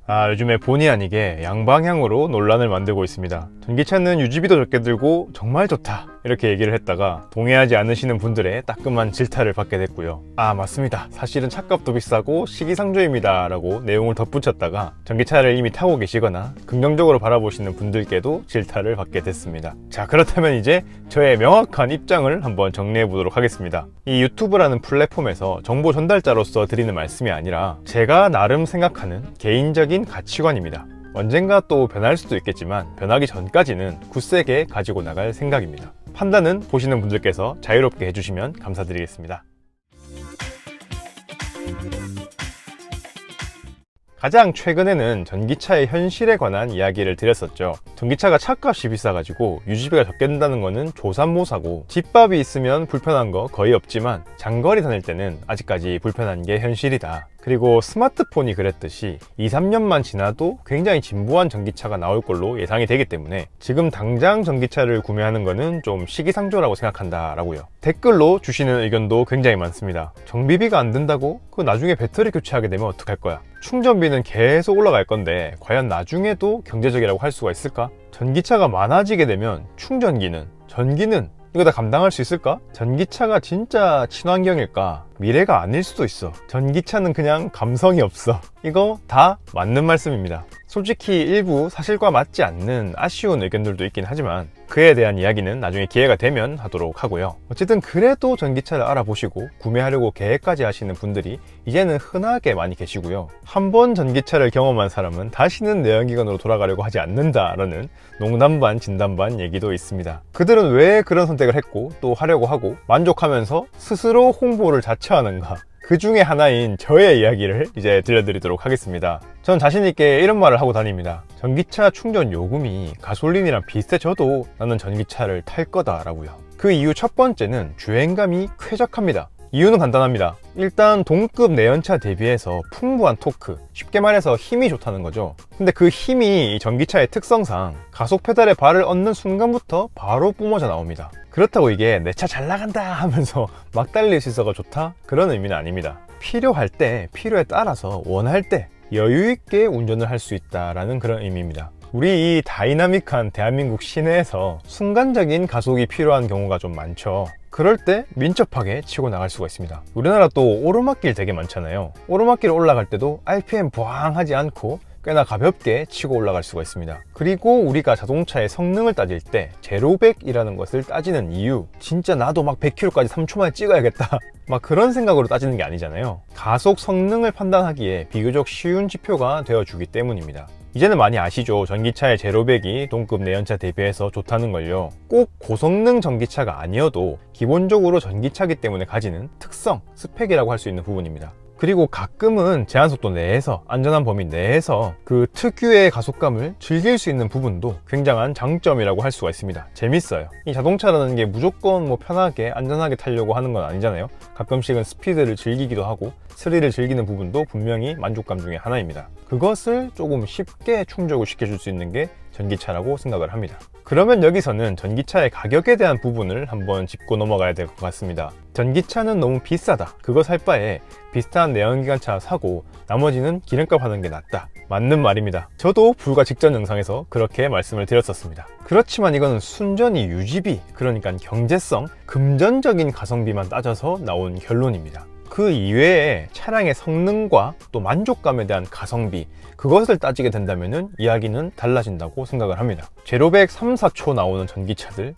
요즘에 본의 아니게 양방향으로 논란을 만들고 있습니다. 전기차는 유지비도 적게 들고 정말 좋다 이렇게 얘기를 했다가 동의하지 않으시는 분들의 따끔한 질타를 받게 됐고요. 맞습니다, 사실은 차값도 비싸고 시기상조입니다 라고 내용을 덧붙였다가 전기차를 이미 타고 계시거나 긍정적으로 바라보시는 분들께도 질타를 받게 됐습니다. 자, 그렇다면 이제 저의 명확한 입장을 한번 정리해 보도록 하겠습니다. 이 유튜브라는 플랫폼에서 정보 전달자로서 드리는 말씀이 아니라 제가 나름 생각하는 개인적인 가치관입니다. 언젠가 또 변할 수도 있겠지만 변하기 전까지는 굳세게 가지고 나갈 생각입니다. 판단은 보시는 분들께서 자유롭게 해주시면 감사드리겠습니다. 가장 최근에는 전기차의 현실에 관한 이야기를 드렸었죠. 전기차가 차값이 비싸가지고 유지비가 적게 든다는 거는 조삼모사고, 집밥이 있으면 불편한 거 거의 없지만 장거리 다닐 때는 아직까지 불편한 게 현실이다. 그리고 스마트폰이 그랬듯이 2~3년만 지나도 굉장히 진보한 전기차가 나올 걸로 예상이 되기 때문에 지금 당장 전기차를 구매하는 거는 좀 시기상조라고 생각한다 라고요. 댓글로 주시는 의견도 굉장히 많습니다. 정비비가 안 든다고? 그 나중에 배터리 교체하게 되면 어떡할 거야? 충전비는 계속 올라갈 건데 과연 나중에도 경제적이라고 할 수가 있을까? 전기차가 많아지게 되면 전기는 이거 다 감당할 수 있을까? 전기차가 진짜 친환경일까? 미래가 아닐 수도 있어. 전기차는 그냥 감성이 없어. 이거 다 맞는 말씀입니다. 솔직히 일부 사실과 맞지 않는 아쉬운 의견들도 있긴 하지만 그에 대한 이야기는 나중에 기회가 되면 하도록 하고요. 어쨌든 그래도 전기차를 알아보시고 구매하려고 계획까지 하시는 분들이 이제는 흔하게 많이 계시고요. 한번 전기차를 경험한 사람은 다시는 내연기관으로 돌아가려고 하지 않는다라는 농담 반 진담 반 얘기도 있습니다. 그들은 왜 그런 선택을 했고 또 하려고 하고 만족하면서 스스로 홍보를 자처하는가? 그 중에 하나인 저의 이야기를 이제 들려드리도록 하겠습니다. 전 자신있게 이런 말을 하고 다닙니다. 전기차 충전 요금이 가솔린이랑 비슷해져도 나는 전기차를 탈 거다라고요. 그 이유 첫 번째는 주행감이 쾌적합니다. 이유는 간단합니다. 일단 동급 내연차 대비해서 풍부한 토크, 쉽게 말해서 힘이 좋다는 거죠. 근데 그 힘이 전기차의 특성상 가속 페달에 발을 얹는 순간부터 바로 뿜어져 나옵니다. 그렇다고 이게 내 차 잘 나간다 하면서 막 달릴 수 있어가 좋다? 그런 의미는 아닙니다. 필요할 때, 필요에 따라서 원할 때 여유있게 운전을 할 수 있다라는 그런 의미입니다. 우리 이 다이나믹한 대한민국 시내에서 순간적인 가속이 필요한 경우가 좀 많죠. 그럴 때 민첩하게 치고 나갈 수가 있습니다. 우리나라 또 오르막길 되게 많잖아요. 오르막길 올라갈 때도 RPM 부항하지 않고 꽤나 가볍게 치고 올라갈 수가 있습니다. 그리고 우리가 자동차의 성능을 따질 때 제로백이라는 것을 따지는 이유, 진짜 나도 막 100km까지 3초 만에 찍어야겠다 막 그런 생각으로 따지는 게 아니잖아요. 가속 성능을 판단하기에 비교적 쉬운 지표가 되어주기 때문입니다. 이제는 많이 아시죠? 전기차의 제로백이 동급 내연차 대비해서 좋다는 걸요. 꼭 고성능 전기차가 아니어도 기본적으로 전기차기 때문에 가지는 특성, 스펙이라고 할 수 있는 부분입니다. 그리고 가끔은 제한속도 내에서, 안전한 범위 내에서 그 특유의 가속감을 즐길 수 있는 부분도 굉장한 장점이라고 할 수가 있습니다. 재밌어요. 이 자동차라는 게 무조건 편하게 안전하게 타려고 하는 건 아니잖아요. 가끔씩은 스피드를 즐기기도 하고 스릴을 즐기는 부분도 분명히 만족감 중에 하나입니다. 그것을 조금 쉽게 충족을 시켜줄 수 있는 게 전기차라고 생각을 합니다. 그러면 여기서는 전기차의 가격에 대한 부분을 한번 짚고 넘어가야 될 것 같습니다. 전기차는 너무 비싸다, 그거 살 바에 비슷한 내연기관차 사고 나머지는 기름값 하는 게 낫다. 맞는 말입니다. 저도 불과 직전 영상에서 그렇게 말씀을 드렸었습니다. 그렇지만 이거는 순전히 유지비, 그러니까 경제성, 금전적인 가성비만 따져서 나온 결론입니다. 그 이외에 차량의 성능과 또 만족감에 대한 가성비, 그것을 따지게 된다면 이야기는 달라진다고 생각을 합니다. 제로백 3~4초 나오는 전기차들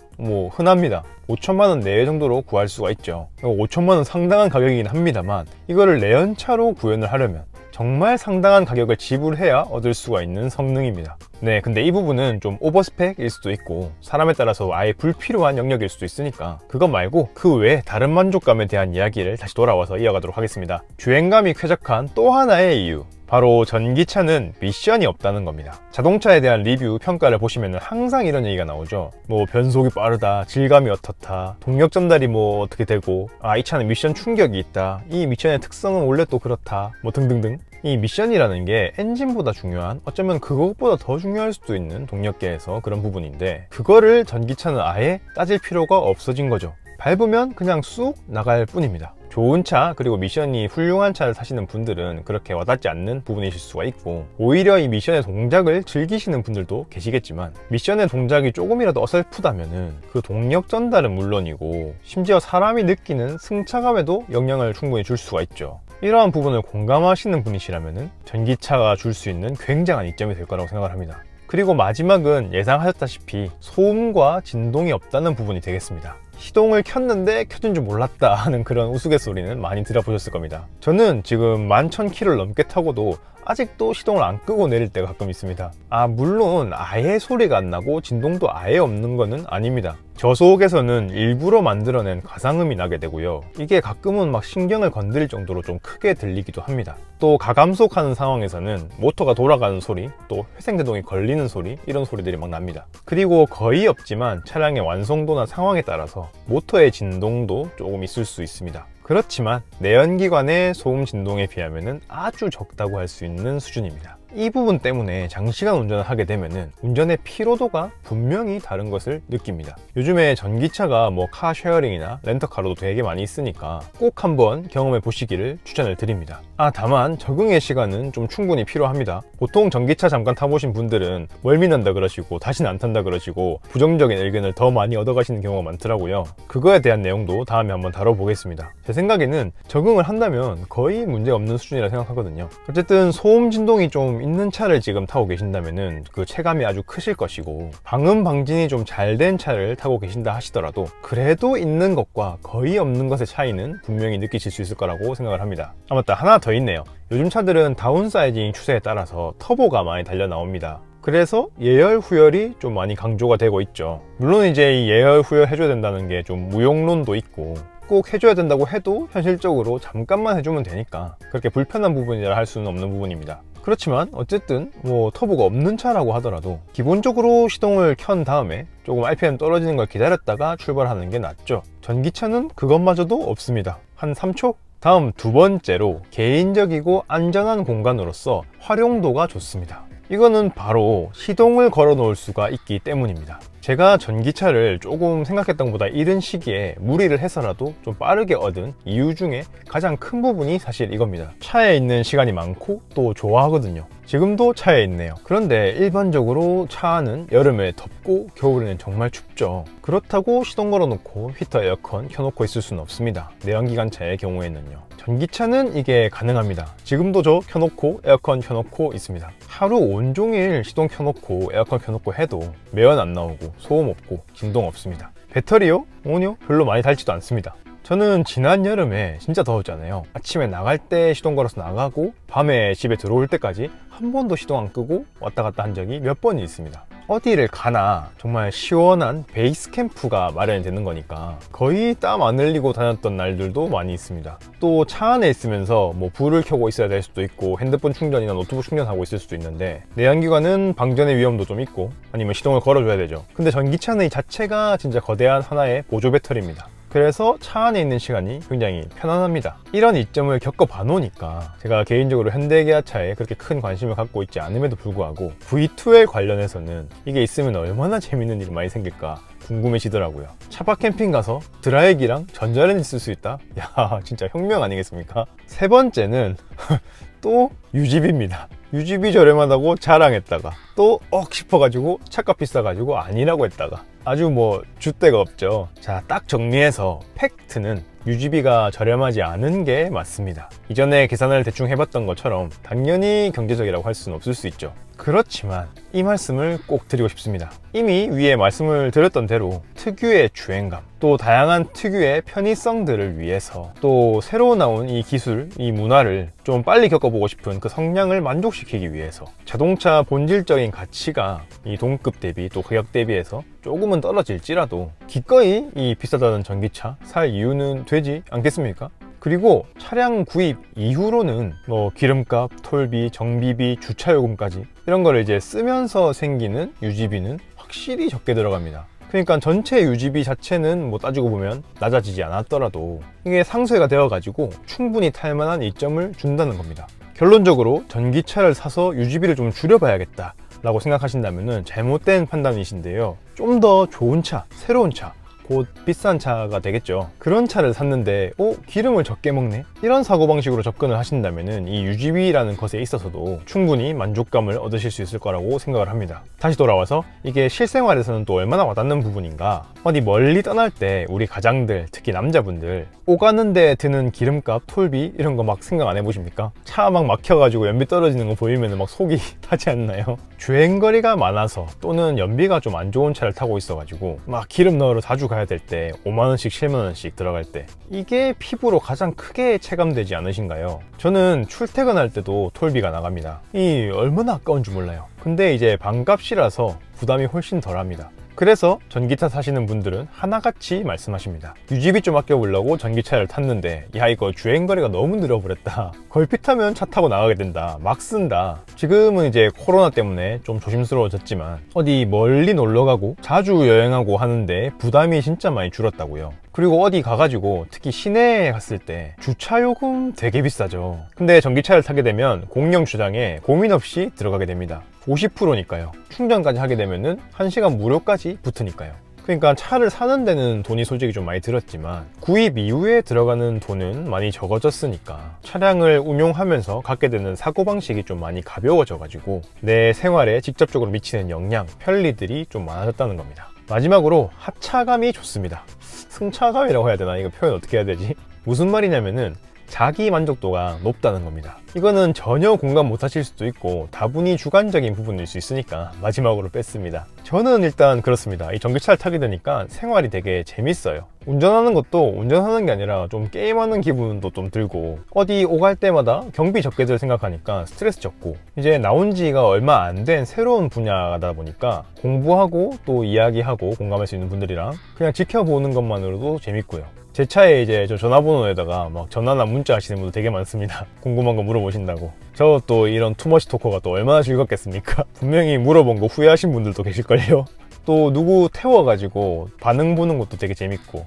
흔합니다. 5천만원 내외 정도로 구할 수가 있죠. 5천만원 상당한 가격이긴 합니다만 이거를 내연차로 구현을 하려면 정말 상당한 가격을 지불해야 얻을 수가 있는 성능입니다. 네, 근데 이 부분은 좀 오버스펙일 수도 있고 사람에 따라서 아예 불필요한 영역일 수도 있으니까 그것 말고 그 외에 다른 만족감에 대한 이야기를 다시 돌아와서 이어가도록 하겠습니다. 주행감이 쾌적한 또 하나의 이유, 바로 전기차는 미션이 없다는 겁니다. 자동차에 대한 리뷰, 평가를 보시면 항상 이런 얘기가 나오죠. 변속이 빠르다, 질감이 어떻다, 동력 전달이 어떻게 되고, 이 차는 미션 충격이 있다, 이 미션의 특성은 원래 또 그렇다, 등등등. 이 미션이라는 게 엔진보다 중요한, 어쩌면 그것보다 더 중요할 수도 있는 동력계에서 그런 부분인데, 그거를 전기차는 아예 따질 필요가 없어진 거죠. 밟으면 그냥 쑥 나갈 뿐입니다. 좋은 차 그리고 미션이 훌륭한 차를 사시는 분들은 그렇게 와닿지 않는 부분이실 수가 있고, 오히려 이 미션의 동작을 즐기시는 분들도 계시겠지만, 미션의 동작이 조금이라도 어설프다면은 그 동력 전달은 물론이고 심지어 사람이 느끼는 승차감에도 영향을 충분히 줄 수가 있죠. 이러한 부분을 공감하시는 분이시라면은 전기차가 줄 수 있는 굉장한 이점이 될 거라고 생각을 합니다. 그리고 마지막은 예상하셨다시피 소음과 진동이 없다는 부분이 되겠습니다. 시동을 켰는데 켜진 줄 몰랐다 하는 그런 우스갯소리는 많이 들어보셨을 겁니다. 저는 지금 11,000km를 넘게 타고도 아직도 시동을 안 끄고 내릴 때가 가끔 있습니다. 물론 아예 소리가 안 나고 진동도 아예 없는 거는 아닙니다. 저속에서는 일부러 만들어낸 가상음이 나게 되고요. 이게 가끔은 막 신경을 건드릴 정도로 좀 크게 들리기도 합니다. 또 가감속하는 상황에서는 모터가 돌아가는 소리, 또 회생제동이 걸리는 소리, 이런 소리들이 막 납니다. 그리고 거의 없지만 차량의 완성도나 상황에 따라서 모터의 진동도 조금 있을 수 있습니다. 그렇지만 내연기관의 소음 진동에 비하면 아주 적다고 할 수 있는 수준입니다. 이 부분 때문에 장시간 운전을 하게 되면은 운전의 피로도가 분명히 다른 것을 느낍니다. 요즘에 전기차가 뭐 카쉐어링이나 렌터카로도 되게 많이 있으니까 꼭 한번 경험해 보시기를 추천을 드립니다. 다만 적응의 시간은 좀 충분히 필요합니다. 보통 전기차 잠깐 타보신 분들은 멀미난다 그러시고 다시는 안 탄다 그러시고 부정적인 의견을 더 많이 얻어가시는 경우가 많더라고요. 그거에 대한 내용도 다음에 한번 다뤄보겠습니다. 제 생각에는 적응을 한다면 거의 문제 없는 수준이라 생각하거든요. 어쨌든 소음 진동이 좀 있는 차를 지금 타고 계신다면은 그 체감이 아주 크실 것이고, 방음 방진이 좀 잘 된 차를 타고 계신다 하시더라도 그래도 있는 것과 거의 없는 것의 차이는 분명히 느끼실 수 있을 거라고 생각을 합니다. 맞다, 하나 더 있네요. 요즘 차들은 다운사이징 추세에 따라서 터보가 많이 달려 나옵니다. 그래서 예열 후열이 좀 많이 강조가 되고 있죠. 물론 이제 이 예열 후열 해줘야 된다는 게 좀 무용론도 있고, 꼭 해줘야 된다고 해도 현실적으로 잠깐만 해주면 되니까 그렇게 불편한 부분이라 할 수는 없는 부분입니다. 그렇지만 어쨌든 뭐 터보가 없는 차라고 하더라도 기본적으로 시동을 켠 다음에 조금 RPM 떨어지는 걸 기다렸다가 출발하는 게 낫죠. 전기차는 그것마저도 없습니다. 한 3초? 다음 두 번째로 개인적이고 안전한 공간으로서 활용도가 좋습니다. 이거는 바로 시동을 걸어 놓을 수가 있기 때문입니다. 제가 전기차를 조금 생각했던 것보다 이른 시기에 무리를 해서라도 좀 빠르게 얻은 이유 중에 가장 큰 부분이 사실 이겁니다. 차에 있는 시간이 많고 또 좋아하거든요. 지금도 차에 있네요. 그런데 일반적으로 차는 여름에 덥고 겨울에는 정말 춥죠. 그렇다고 시동 걸어놓고 히터 에어컨 켜놓고 있을 수는 없습니다. 내연기관차의 경우에는요. 전기차는 이게 가능합니다. 지금도 저 켜놓고 에어컨 켜놓고 있습니다. 하루 온종일 시동 켜놓고 에어컨 켜놓고 해도 매연 안 나오고 소음 없고 진동 없습니다. 배터리요? 아니요, 별로 많이 닳지도 않습니다. 저는 지난 여름에 진짜 더웠잖아요. 아침에 나갈 때 시동 걸어서 나가고 밤에 집에 들어올 때까지 한 번도 시동 안 끄고 왔다 갔다 한 적이 몇 번이 있습니다. 어디를 가나 정말 시원한 베이스 캠프가 마련이 되는 거니까 거의 땀 안 흘리고 다녔던 날들도 많이 있습니다. 또 차 안에 있으면서 뭐 불을 켜고 있어야 될 수도 있고 핸드폰 충전이나 노트북 충전하고 있을 수도 있는데, 내연기관은 방전의 위험도 좀 있고 아니면 시동을 걸어줘야 되죠. 근데 전기차는 이 자체가 진짜 거대한 하나의 보조 배터리입니다. 그래서 차 안에 있는 시간이 굉장히 편안합니다. 이런 이점을 겪어봐 놓으니까 제가 개인적으로 현대기아차에 그렇게 큰 관심을 갖고 있지 않음에도 불구하고 V2에 관련해서는 이게 있으면 얼마나 재밌는 일이 많이 생길까 궁금해지더라고요. 차박 캠핑 가서 드라이기랑 전자레인지 쓸 수 있다? 야, 진짜 혁명 아니겠습니까? 세 번째는 또 유지비입니다. 유지비 저렴하다고 자랑했다가 또 싶어가지고 차값 비싸가지고 아니라고 했다가 아주 뭐 줏대가 없죠. 자, 딱 정리해서 팩트는 유지비가 저렴하지 않은 게 맞습니다. 이전에 계산을 대충 해봤던 것처럼 당연히 경제적이라고 할 수는 없을 수 있죠. 그렇지만 이 말씀을 꼭 드리고 싶습니다. 이미 위에 말씀을 드렸던 대로 특유의 주행감, 또 다양한 특유의 편의성들을 위해서, 또 새로 나온 이 기술, 이 문화를 좀 빨리 겪어보고 싶은 그 성향을 만족시키기 위해서 자동차 본질적인 가치가 이 동급 대비 또 가격 대비해서 조금은 떨어질지라도 기꺼이 이 비싸다는 전기차 살 이유는 되지 않겠습니까? 그리고 차량 구입 이후로는 뭐 기름값, 톨비, 정비비, 주차요금까지 이런 거를 이제 쓰면서 생기는 유지비는 확실히 적게 들어갑니다. 그러니까 전체 유지비 자체는 뭐 따지고 보면 낮아지지 않았더라도 이게 상쇄가 되어가지고 충분히 탈만한 이점을 준다는 겁니다. 결론적으로 전기차를 사서 유지비를 좀 줄여봐야겠다 라고 생각하신다면 잘못된 판단이신데요. 좀 더 좋은 차, 새로운 차, 곧 비싼 차가 되겠죠. 그런 차를 샀는데 기름을 적게 먹네? 이런 사고방식으로 접근을 하신다면 이 유지비라는 것에 있어서도 충분히 만족감을 얻으실 수 있을 거라고 생각을 합니다. 다시 돌아와서 이게 실생활에서는 또 얼마나 와닿는 부분인가. 어디 멀리 떠날 때 우리 가장들, 특히 남자분들 오가는데 드는 기름값, 톨비 이런 거 막 생각 안 해보십니까? 차 막 막혀가지고 연비 떨어지는 거 보이면 막 속이 타지 않나요? 주행거리가 많아서 또는 연비가 좀 안 좋은 차를 타고 있어가지고 막 기름 넣으러 자주 가야 될 때 5만원씩 7만원씩 들어갈 때 이게 피부로 가장 크게 체감되지 않으신가요? 저는 출퇴근할 때도 톨비가 나갑니다. 이 얼마나 아까운 줄 몰라요. 근데 이제 반값이라서 부담이 훨씬 덜합니다. 그래서 전기차 사시는 분들은 하나같이 말씀하십니다. 유지비 좀 아껴보려고 전기차를 탔는데 야 이거 주행거리가 너무 늘어버렸다. 걸핏하면 차 타고 나가게 된다. 막 쓴다. 지금은 이제 코로나 때문에 좀 조심스러워졌지만 어디 멀리 놀러가고 자주 여행하고 하는데 부담이 진짜 많이 줄었다고요. 그리고 어디 가가지고 특히 시내에 갔을 때 주차요금 되게 비싸죠. 근데 전기차를 타게 되면 공영 주차장에 고민 없이 들어가게 됩니다. 50%니까요. 충전까지 하게 되면은 1시간 무료까지 붙으니까요. 그러니까 차를 사는 데는 돈이 솔직히 좀 많이 들었지만 구입 이후에 들어가는 돈은 많이 적어졌으니까 차량을 운용하면서 갖게 되는 사고방식이 좀 많이 가벼워져 가지고 내 생활에 직접적으로 미치는 영향, 편리들이 좀 많아졌다는 겁니다. 마지막으로 하차감이 좋습니다. 승차감이라고 해야 되나? 이거 표현 어떻게 해야 되지? 무슨 말이냐면은 자기 만족도가 높다는 겁니다. 이거는 전혀 공감 못 하실 수도 있고 다분히 주관적인 부분일 수 있으니까 마지막으로 뺐습니다. 저는 일단 그렇습니다. 이 전기차를 타게 되니까 생활이 되게 재밌어요. 운전하는 것도 운전하는 게 아니라 좀 게임하는 기분도 좀 들고 어디 오갈 때마다 경비 적게 들 생각하니까 스트레스 적고 이제 나온 지가 얼마 안 된 새로운 분야다 보니까 공부하고 또 이야기하고 공감할 수 있는 분들이랑 그냥 지켜보는 것만으로도 재밌고요. 제 차에 이제 저 전화번호에다가 막 전화나 문자 하시는 분들 되게 많습니다. 궁금한 거 물어보신다고. 저 또 이런 투머치 토커가 또 얼마나 즐겁겠습니까? 분명히 물어본 거 후회하신 분들도 계실걸요. 또 누구 태워가지고 반응 보는 것도 되게 재밌고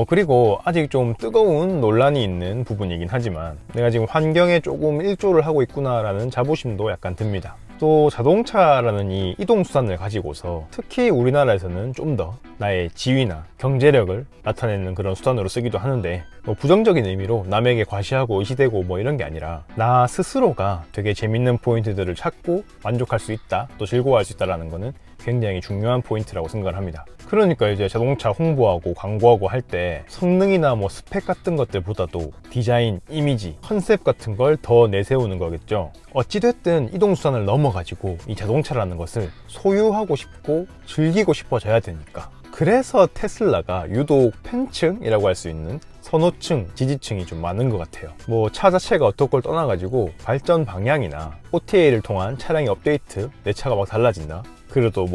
그리고 아직 좀 뜨거운 논란이 있는 부분이긴 하지만 내가 지금 환경에 조금 일조를 하고 있구나라는 자부심도 약간 듭니다. 또 자동차라는 이 이동수단을 가지고서 특히 우리나라에서는 좀 더 나의 지위나 경제력을 나타내는 그런 수단으로 쓰기도 하는데 부정적인 의미로 남에게 과시하고 의시되고 이런 게 아니라 나 스스로가 되게 재밌는 포인트들을 찾고 만족할 수 있다, 또 즐거워할 수 있다는 거는 굉장히 중요한 포인트라고 생각을 합니다. 그러니까 이제 자동차 홍보하고 광고하고 할 때 성능이나 스펙 같은 것들보다도 디자인, 이미지, 컨셉 같은 걸 더 내세우는 거겠죠. 어찌됐든 이동수단을 넘어가지고 이 자동차라는 것을 소유하고 싶고 즐기고 싶어져야 되니까. 그래서 테슬라가 유독 팬층이라고 할 수 있는 선호층, 지지층이 좀 많은 것 같아요. 차 자체가 어떤 걸 떠나가지고 발전 방향이나 OTA를 통한 차량의 업데이트, 내 차가 막 달라진다. 그래도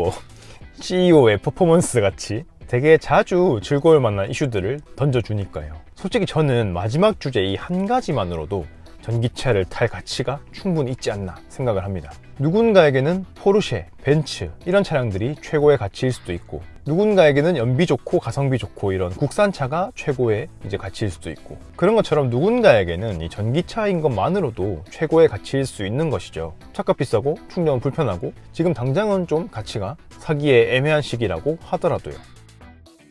CEO의 퍼포먼스 같이 되게 자주 즐거울 만한 이슈들을 던져주니까요. 솔직히 저는 마지막 주제 이 한 가지만으로도 전기차를 탈 가치가 충분히 있지 않나 생각을 합니다. 누군가에게는 포르쉐, 벤츠 이런 차량들이 최고의 가치일 수도 있고 누군가에게는 연비 좋고 가성비 좋고 이런 국산차가 최고의 가치일 수도 있고 그런 것처럼 누군가에게는 이 전기차인 것만으로도 최고의 가치일 수 있는 것이죠. 차값 비싸고 충전 불편하고 지금 당장은 좀 가치가 사기에 애매한 시기라고 하더라도요.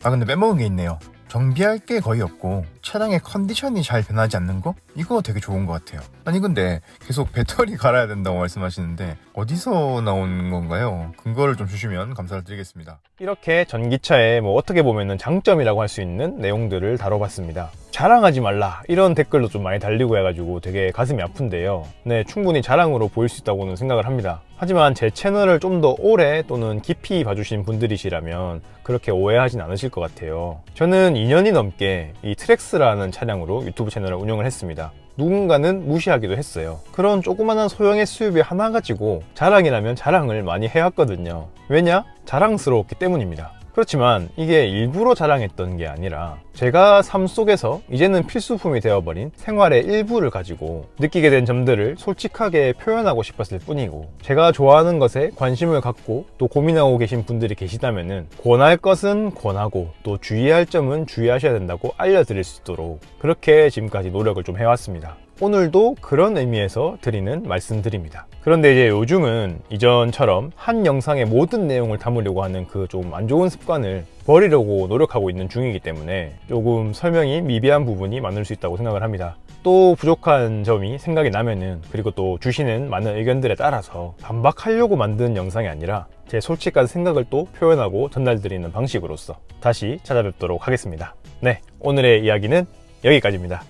근데 빼먹은 게 있네요. 정비할 게 거의 없고 차량의 컨디션이 잘 변하지 않는 거? 이거 되게 좋은 것 같아요. 아니 근데 계속 배터리 갈아야 된다고 말씀하시는데 어디서 나온 건가요? 근거를 좀 주시면 감사를 드리겠습니다. 이렇게 전기차의 어떻게 보면 장점이라고 할 수 있는 내용들을 다뤄봤습니다. 자랑하지 말라 이런 댓글도 좀 많이 달리고 해가지고 되게 가슴이 아픈데요. 네, 충분히 자랑으로 보일 수 있다고는 생각을 합니다. 하지만 제 채널을 좀 더 오래 또는 깊이 봐주신 분들이시라면 그렇게 오해하진 않으실 것 같아요. 저는 2년이 넘게 이 트랙스라는 차량으로 유튜브 채널을 운영을 했습니다. 누군가는 무시하기도 했어요. 그런 조그마한 소형 SUV 하나 가지고 자랑이라면 자랑을 많이 해왔거든요. 왜냐? 자랑스러웠기 때문입니다. 그렇지만 이게 일부러 자랑했던 게 아니라 제가 삶 속에서 이제는 필수품이 되어버린 생활의 일부를 가지고 느끼게 된 점들을 솔직하게 표현하고 싶었을 뿐이고 제가 좋아하는 것에 관심을 갖고 또 고민하고 계신 분들이 계시다면은 권할 것은 권하고 또 주의할 점은 주의하셔야 된다고 알려드릴 수 있도록 그렇게 지금까지 노력을 좀 해왔습니다. 오늘도 그런 의미에서 드리는 말씀드립니다. 그런데 이제 요즘은 이전처럼 한 영상의 모든 내용을 담으려고 하는 그 좀 안 좋은 습관을 버리려고 노력하고 있는 중이기 때문에 조금 설명이 미비한 부분이 많을 수 있다고 생각을 합니다. 또 부족한 점이 생각이 나면은, 그리고 또 주시는 많은 의견들에 따라서 반박하려고 만든 영상이 아니라 제 솔직한 생각을 또 표현하고 전달드리는 방식으로서 다시 찾아뵙도록 하겠습니다. 네, 오늘의 이야기는 여기까지입니다.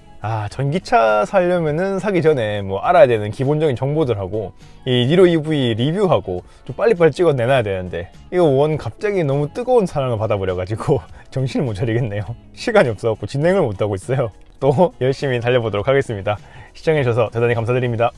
전기차 사려면은 사기 전에 뭐 알아야 되는 기본적인 정보들하고 이 니로 EV 리뷰하고 좀 빨리빨리 찍어 내놔야 되는데, 이거 갑자기 너무 뜨거운 사랑을 받아버려가지고 정신을 못 차리겠네요. 시간이 없어갖고 진행을 못하고 있어요. 또 열심히 달려보도록 하겠습니다. 시청해주셔서 대단히 감사드립니다.